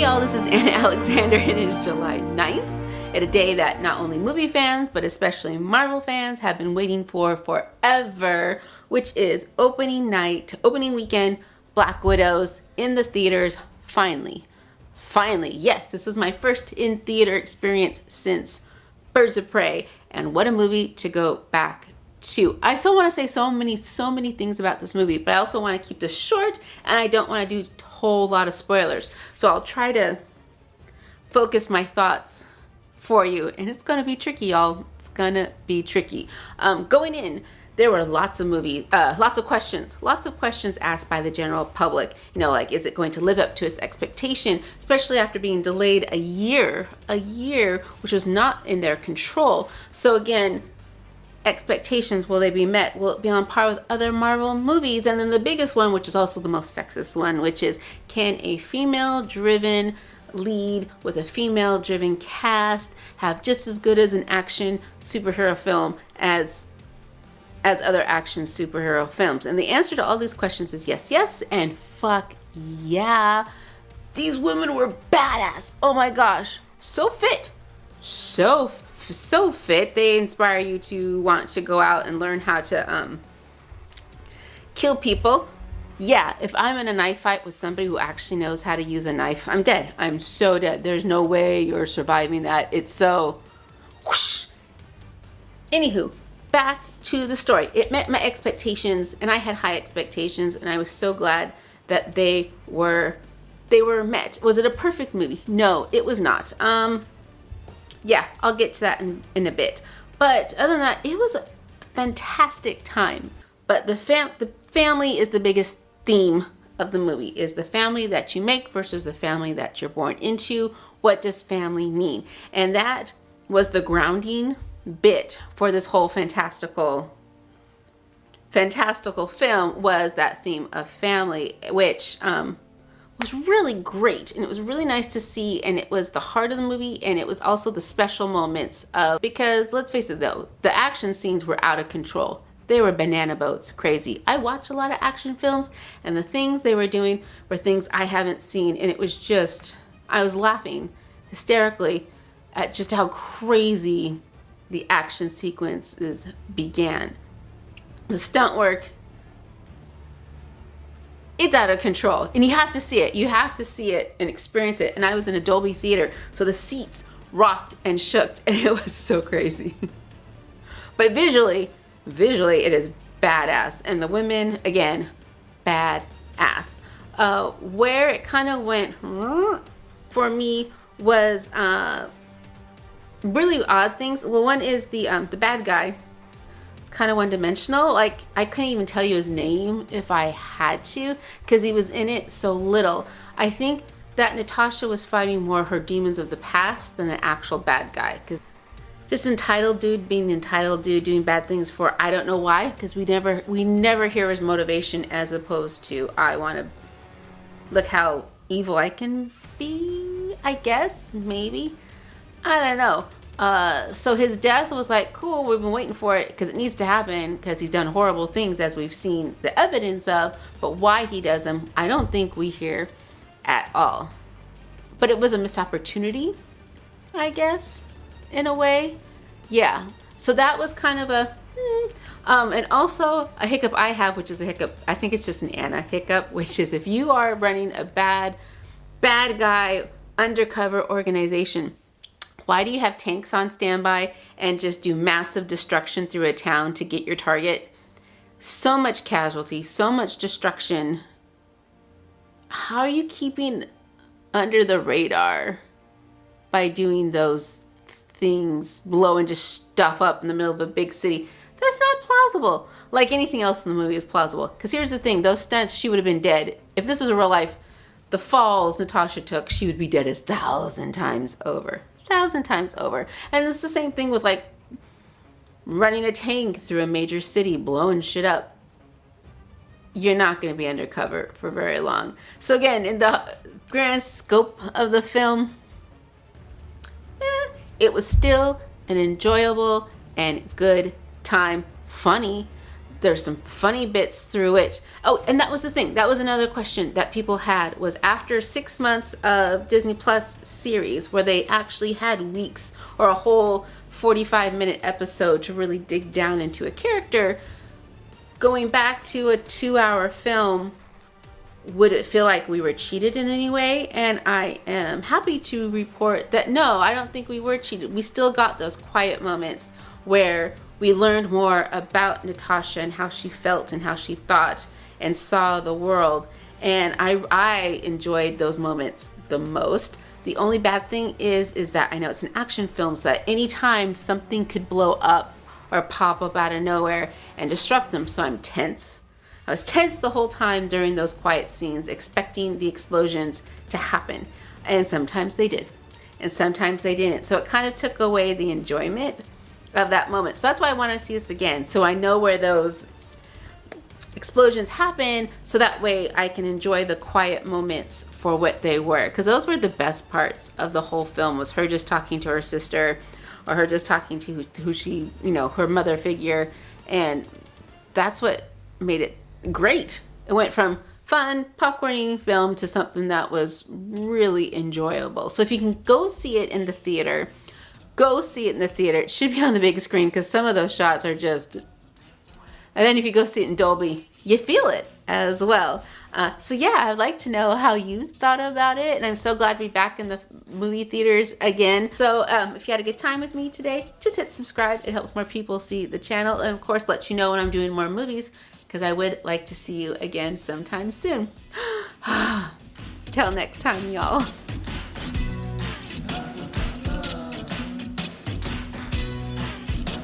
Hey y'all, this is Anna Alexander and it is July 9th, at a day that not only movie fans, but especially Marvel fans have been waiting for forever, which is opening night, opening weekend, Black Widows in the theaters, finally. Finally, yes, this was my first in-theater experience since Birds of Prey, and what a movie to go back to. I still want to say so many things about this movie, but I also want to keep this short, and I don't want to do a whole lot of spoilers. So I'll try to focus my thoughts for you, and it's gonna be tricky, y'all. It's gonna be tricky. Going in, there were lots of questions asked by the general public. You know, like, is it going to live up to its expectation, especially after being delayed a year, which was not in their control. So again, expectations, will they be met? Will it be on par with other Marvel movies? And then the biggest one, which is also the most sexist one, which is, can a female-driven lead with a female-driven cast have just as good as an action superhero film as other action superhero films? And the answer to all these questions is yes, and fuck yeah. These women were badass. Oh my gosh. So fit. So fit. They inspire you to want to go out and learn how to kill people. Yeah, if I'm in a knife fight with somebody who actually knows how to use a knife, I'm dead. I'm so dead. There's no way you're surviving that. It's so whoosh. Anywho, back to the story. It met my expectations, and I had high expectations, and I was so glad that they were met. Was it a perfect movie? No, it was not. Yeah, I'll get to that in a bit. But other than that, it was a fantastic time. But the family is the biggest theme of the movie, is the family that you make versus the family that you're born into. What does family mean? And that was the grounding bit for this whole fantastical film, was that theme of family, which was really great, and it was really nice to see, and it was the heart of the movie, and it was also the special moments of, because let's face it though, the action scenes were out of control. They were banana boats crazy. I watch a lot of action films, and the things they were doing were things I haven't seen, and it was just, I was laughing hysterically at just how crazy the action sequences began. The stunt work, it's out of control, and you have to see it. You have to see it and experience it. And I was in a Dolby theater, so the seats rocked and shook, and it was so crazy. But visually it is badass, and the women, again, badass. Where it kind of went for me was really odd things. Well, one is the bad guy. Kind of one-dimensional. Like, I couldn't even tell you his name if I had to, because he was in it so little. I think that Natasha was fighting more her demons of the past than the actual bad guy, because just entitled dude being entitled dude doing bad things for I don't know why, because we never hear his motivation, as opposed to, I want to look how evil I can be, I guess, maybe, I don't know. So his death was like, cool, we've been waiting for it because it needs to happen, because he's done horrible things, as we've seen the evidence of, but why he does them, I don't think we hear at all. But it was a missed opportunity, I guess, in a way. Yeah, so that was kind of a and also a hiccup I have, which is a hiccup, I think it's just an Anna hiccup, which is, if you are running a bad guy undercover organization, why do you have tanks on standby and just do massive destruction through a town to get your target? So much casualty, so much destruction. How are you keeping under the radar by doing those things, blowing just stuff up in the middle of a big city? That's not plausible. Like anything else in the movie is plausible. Because here's the thing, those stunts, she would have been dead. If this was a real life, the falls Natasha took, she would be dead 1,000 times over. 1,000 times over. And it's the same thing with, like, running a tank through a major city, blowing shit up. You're not going to be undercover for very long. So again, in the grand scope of the film, it was still an enjoyable and good time. Funny. There's some funny bits through it. Oh, and that was the thing. That was another question that people had, was after 6 months of Disney Plus series where they actually had weeks or a whole 45-minute episode to really dig down into a character, going back to a 2-hour film, would it feel like we were cheated in any way? And I am happy to report that no, I don't think we were cheated. We still got those quiet moments where we learned more about Natasha and how she felt and how she thought and saw the world. And I enjoyed those moments the most. The only bad thing is that I know it's an action film, so that anytime something could blow up or pop up out of nowhere and disrupt them. So I'm tense. I was tense the whole time during those quiet scenes, expecting the explosions to happen. And sometimes they did. And sometimes they didn't. So it kind of took away the enjoyment of that moment. So that's why I want to see this again. So I know where those explosions happen, so that way I can enjoy the quiet moments for what they were. Because those were the best parts of the whole film, was her just talking to her sister, or her just talking to who she, her mother figure. And that's what made it great. It went from fun popcorn eating film to something that was really enjoyable. So if you can go see it in the theater, go see it in the theater. It should be on the big screen, because some of those shots are just... And then if you go see it in Dolby, you feel it as well. So yeah, I'd like to know how you thought about it. And I'm so glad to be back in the movie theaters again. So if you had a good time with me today, just hit subscribe. It helps more people see the channel. And of course, let you know when I'm doing more movies, because I would like to see you again sometime soon. Till next time, y'all.